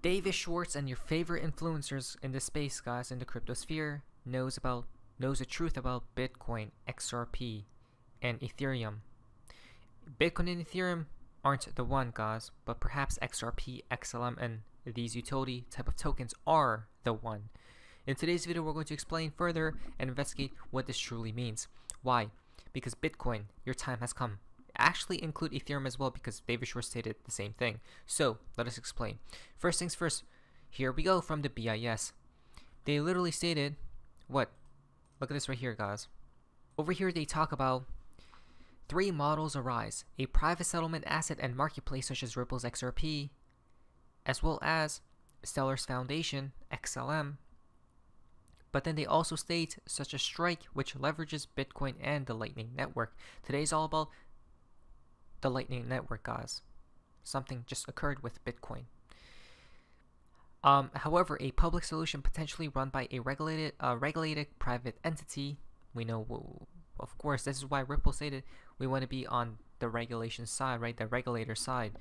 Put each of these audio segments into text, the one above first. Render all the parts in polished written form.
David Schwartz and your favorite influencers in the space, guys, in the crypto sphere, knows the truth about Bitcoin, XRP, and Ethereum. Bitcoin and Ethereum aren't the one, guys, but perhaps XRP, XLM, and these utility type of tokens are the one. In today's video, we're going to explain further and investigate what this truly means. Why? Because Bitcoin, your time has come. Actually include Ethereum as well, because David Schwartz stated the same thing. So let us explain. First things first, here we go from the BIS. They literally stated what? Look at this right here, guys. Over here they talk about 3 models arise: a private settlement asset and marketplace such as Ripple's XRP, as well as Stellar's Foundation, XLM. But then they also state such a Strike, which leverages Bitcoin and the Lightning Network. Today's all about the Lightning Network, guys. Something just occurred with Bitcoin. However, a public solution potentially run by a regulated private entity. We know, of course, this is why Ripple stated we want to be on the regulation side, right? The regulator side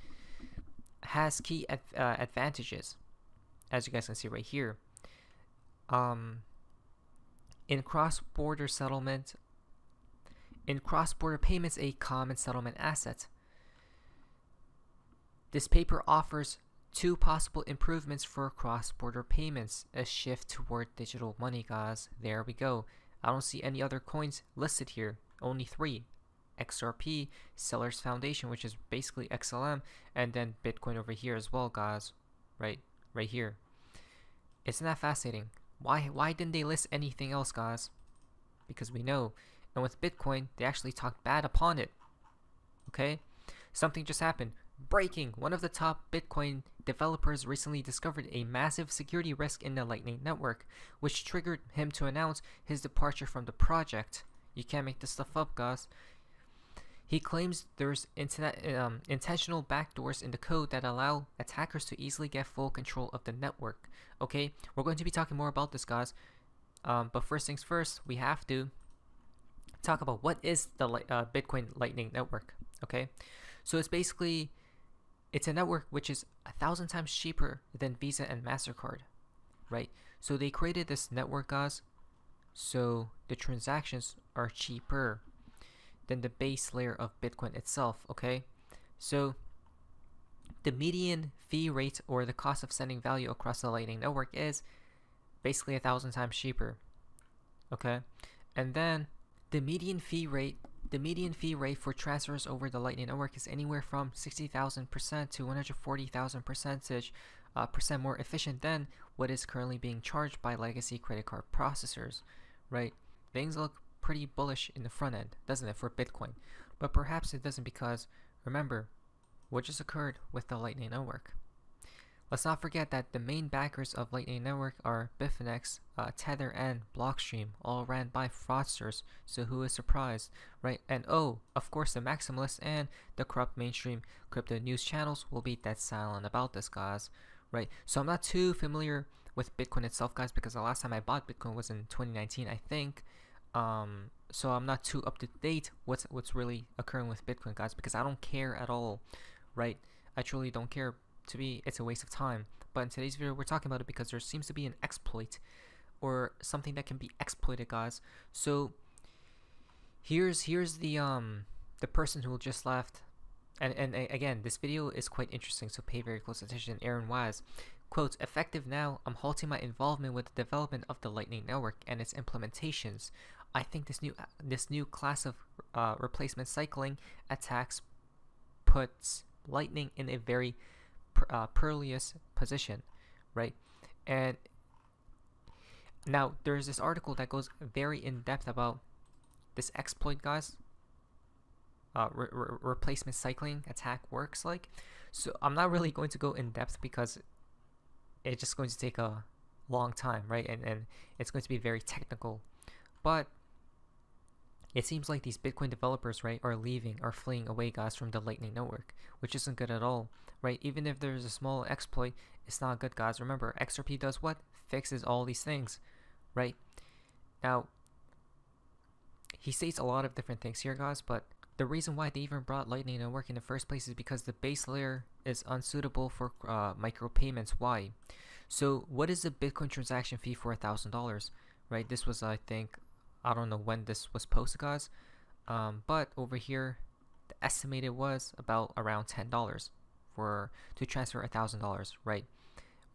has key advantages, as you guys can see right here. In cross-border settlement, in cross-border payments, a common settlement asset. This paper offers 2 possible improvements for cross-border payments: a shift toward digital money, guys. There we go. I don't see any other coins listed here. Only 3: XRP, Stellar's Foundation, which is basically XLM, and then Bitcoin over here as well, guys. Right here. Isn't that fascinating? Why didn't they list anything else, guys? Because we know. And with Bitcoin, they actually talked bad upon it. Okay? Something just happened. Breaking! One of the top Bitcoin developers recently discovered a massive security risk in the Lightning Network, which triggered him to announce his departure from the project. You can't make this stuff up, guys. He claims there's intentional backdoors in the code that allow attackers to easily get full control of the network. Okay, we're going to be talking more about this, guys. But first things first, we have to talk about what is the Bitcoin Lightning Network. Okay, so it's a network which is 1,000 times cheaper than Visa and MasterCard, right? So they created this network, guys, so the transactions are cheaper than the base layer of Bitcoin itself. Okay, so the median fee rate, or the cost of sending value across the Lightning Network, is basically 1,000 times cheaper. Okay, and then the median fee rate for transfers over the Lightning Network is anywhere from 60,000% to 140,000% more efficient than what is currently being charged by legacy credit card processors, right? Things look pretty bullish in the front end, doesn't it, for Bitcoin? But perhaps it doesn't, because remember what just occurred with the Lightning Network. Let's not forget that the main backers of Lightning Network are Bitfinex, Tether, and Blockstream, all ran by fraudsters. So who is surprised, right? And oh, of course, the maximalists and the corrupt mainstream crypto news channels will be dead silent about this, guys, right? So I'm not too familiar with Bitcoin itself, guys, because the last time I bought Bitcoin was in 2019, I think. So I'm not too up to date what's really occurring with Bitcoin, guys, because I don't care at all, right? I truly don't care. It's a waste of time. But in today's video, we're talking about it because there seems to be an exploit, or something that can be exploited, guys. So here's the person who just left, and again, this video is quite interesting, so pay very close attention. Aaron Wise quotes, "Effective now, I'm halting my involvement with the development of the Lightning Network and its implementations. I think this new class of replacement cycling attacks puts Lightning in a very perilous position," right? And now there's this article that goes very in depth about this exploit, guys. Replacement cycling attack works like. So I'm not really going to go in depth because it's just going to take a long time, right? And it's going to be very technical. But it seems like these Bitcoin developers, right, are fleeing away, guys, from the Lightning Network, which isn't good at all, right? Even if there's a small exploit, it's not good, guys. Remember, XRP does what? Fixes all these things, right? Now, he states a lot of different things here, guys, but the reason why they even brought Lightning Network in the first place is because the base layer is unsuitable for micropayments. Why? So what is the Bitcoin transaction fee for $1,000? Right, this was, I think, I don't know when this was posted, guys, but over here the estimated was about around $10 to transfer $1,000, right?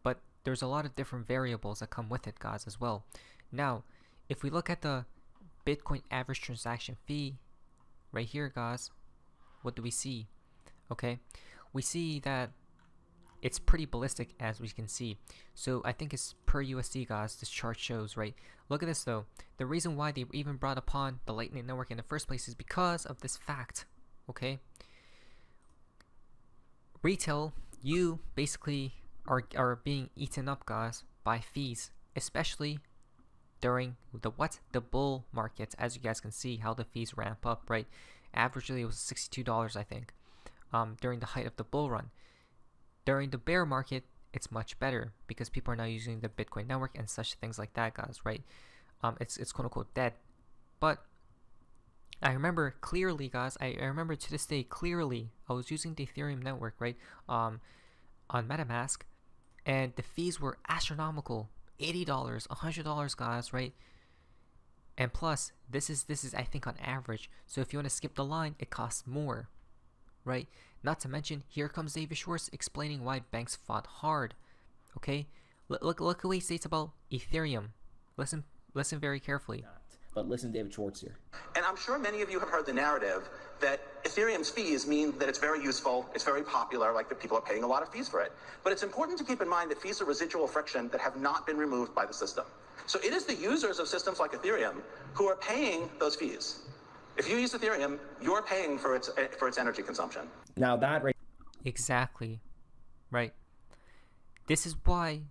But there's a lot of different variables that come with it, guys, as well. Now, if we look at the Bitcoin average transaction fee right here, guys, what do we see? Okay, we see that it's pretty ballistic, as we can see. So I think it's per USD, guys, this chart shows, right? Look at this though. The reason why they even brought upon the Lightning Network in the first place is because of this fact. Okay, retail, you basically are being eaten up, guys, by fees, especially during the bull market. As you guys can see how the fees ramp up, right? Averagely it was $62, I think, during the height of the bull run. During the bear market, it's much better because people are now using the Bitcoin network and such things like that, guys, right? It's quote unquote dead. But I remember clearly, guys, I remember to this day clearly, I was using the Ethereum network, right, on MetaMask, and the fees were astronomical, $80, $100, guys, right? And plus, this is I think on average. So if you want to skip the line, it costs more, right? Not to mention, here comes David Schwartz explaining why banks fought hard. Okay, look what he states about Ethereum. Listen very carefully. But listen, David Schwartz here. And I'm sure many of you have heard the narrative that Ethereum's fees mean that it's very useful, it's very popular, like that people are paying a lot of fees for it. But it's important to keep in mind that fees are residual friction that have not been removed by the system. So it is the users of systems like Ethereum who are paying those fees. If you use Ethereum, you're paying for its energy consumption. Now that right. Exactly, right. This is why,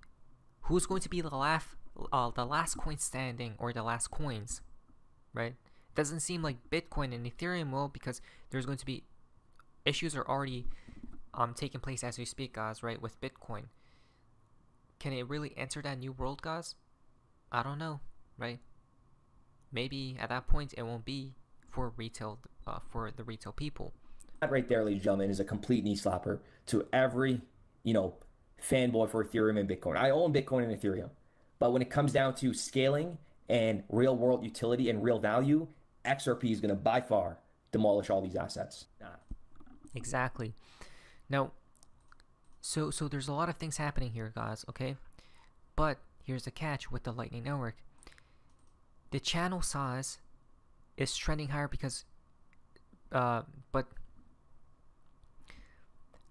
who's going to be the last coin standing, or the last coins, right? It doesn't seem like Bitcoin and Ethereum will, because there's going to be issues are already taking place as we speak, guys, right? With Bitcoin, can it really enter that new world, guys? I don't know, right? Maybe at that point it won't be for retail, for the retail people. That right there, ladies and gentlemen, is a complete knee slapper to every, fanboy for Ethereum and Bitcoin. I own Bitcoin and Ethereum, but when it comes down to scaling and real world utility and real value, XRP is going to by far demolish all these assets. Exactly. Now, so there's a lot of things happening here, guys, okay? But here's the catch with the Lightning Network. The channel size is trending higher because but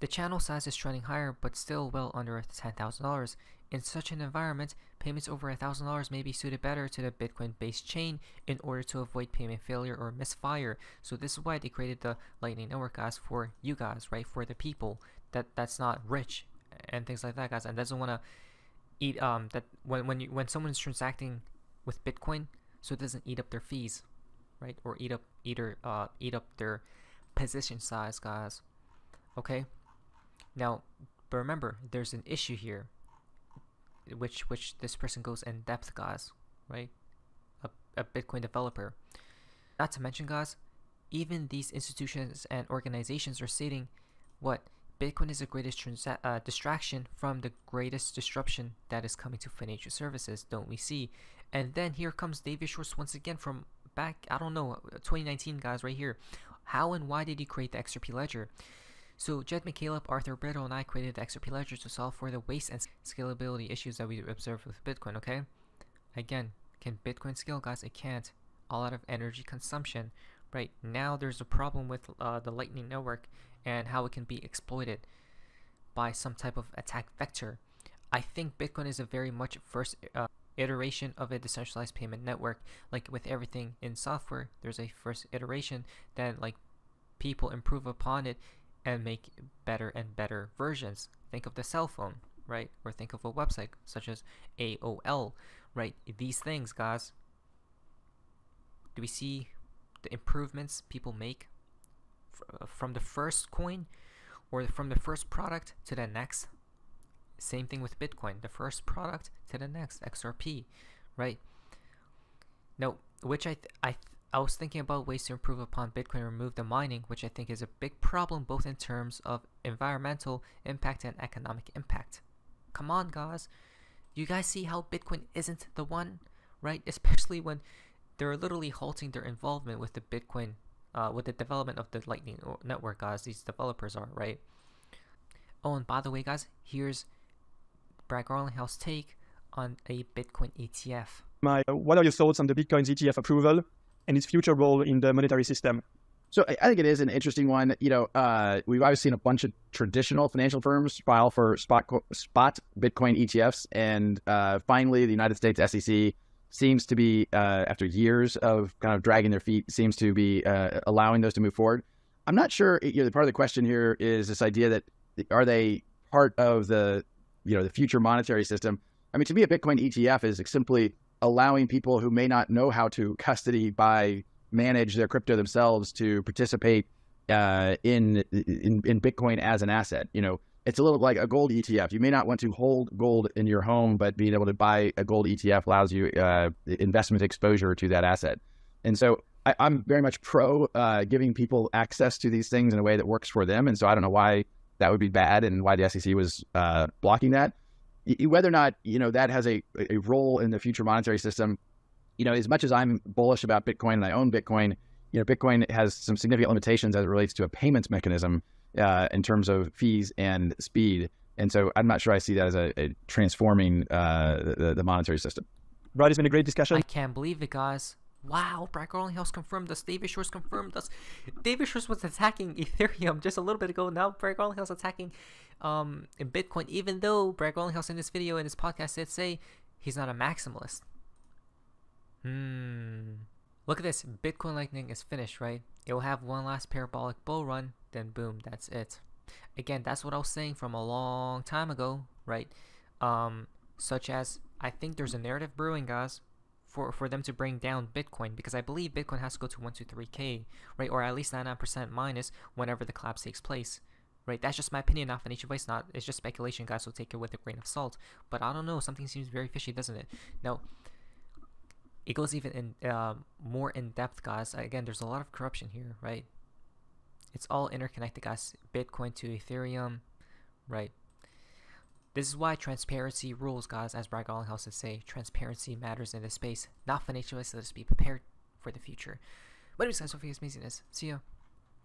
the channel size is trending higher, but still well under $10,000. In such an environment, payments over $1,000 may be suited better to the Bitcoin-based chain in order to avoid payment failure or misfire. So this is why they created the Lightning Network, guys, for you guys, right? For the people that's not rich and things like that, guys, and doesn't want to eat that when someone is transacting with Bitcoin, so it doesn't eat up their fees, right? Or eat up their position size, guys. Okay. Now, but remember, there's an issue here, which this person goes in depth, guys, right? A Bitcoin developer. Not to mention, guys, even these institutions and organizations are stating what Bitcoin is the greatest distraction from the greatest disruption that is coming to financial services, don't we see? And then here comes David Schwartz once again from back, I don't know, 2019, guys, right here. How and why did he create the XRP ledger? So Jed McCaleb, Arthur Brittle, and I created the XRP ledger to solve for the waste and scalability issues that we observed with Bitcoin, okay? Again, can Bitcoin scale, guys? It can't. All out of energy consumption. Right now, there's a problem with the Lightning Network and how it can be exploited by some type of attack vector. I think Bitcoin is a very much first iteration of a decentralized payment network. Like with everything in software, there's a first iteration, then like people improve upon it and make better and better versions. Think of the cell phone, right? Or think of a website such as AOL, right? These things, guys, do we see the improvements people make from the first coin or from the first product to the next? Same thing with Bitcoin, the first product to the next, XRP, right? Now, which I was thinking about ways to improve upon Bitcoin and remove the mining, which I think is a big problem both in terms of environmental impact and economic impact. Come on, guys. You guys see how Bitcoin isn't the one, right? Especially when they're literally halting their involvement with the Bitcoin, with the development of the Lightning Network, guys. These developers are, right? Oh, and by the way, guys, here's Brad Garlinghouse's take on a Bitcoin ETF. What are your thoughts on the Bitcoin's ETF approval and its future role in the monetary system? So I think it is an interesting one. We've obviously seen a bunch of traditional financial firms file for spot Bitcoin ETFs, and finally the United States SEC seems to be, after years of kind of dragging their feet, seems to be allowing those to move forward. I'm not sure. Part of the question here is this idea that are they part of the future monetary system? I mean, to me, a Bitcoin ETF is simply allowing people who may not know how to custody, buy, manage their crypto themselves to participate in Bitcoin as an asset. It's a little like a gold ETF. You may not want to hold gold in your home, but being able to buy a gold ETF allows you investment exposure to that asset. And so I'm very much pro giving people access to these things in a way that works for them. And so I don't know why that would be bad and why the SEC was blocking that. Whether or not, that has a role in the future monetary system, as much as I'm bullish about Bitcoin and I own Bitcoin, Bitcoin has some significant limitations as it relates to a payments mechanism in terms of fees and speed. And so I'm not sure I see that as a transforming the monetary system. Brad, it's been a great discussion. I can't believe it, guys. Wow, Brad Garlinghouse confirmed us. David Schwartz confirmed us. David Schwartz was attacking Ethereum just a little bit ago. Now Brad Garlinghouse attacking in Bitcoin, even though Brad Garlinghouse in this video, in this podcast, did say he's not a maximalist. Look at this. Bitcoin Lightning is finished, right? It will have one last parabolic bull run, then boom, that's it. Again, that's what I was saying from a long time ago, right? Such as, I think there's a narrative brewing, guys, for them to bring down Bitcoin, because I believe Bitcoin has to go to 123K, right? Or at least 99% minus whenever the collapse takes place, right? That's just my opinion, not financial advice, it's just speculation, guys, so take it with a grain of salt. But I don't know, something seems very fishy, doesn't it? Now, it goes even in more in depth, guys. Again, there's a lot of corruption here, right? It's all interconnected, guys. Bitcoin to Ethereum, right? This is why transparency rules, guys, as Brad Garlinghouse would say. Transparency matters in this space. Not financial advice, so just be prepared for the future. But anyways, guys, hope you guys amazingness. See ya.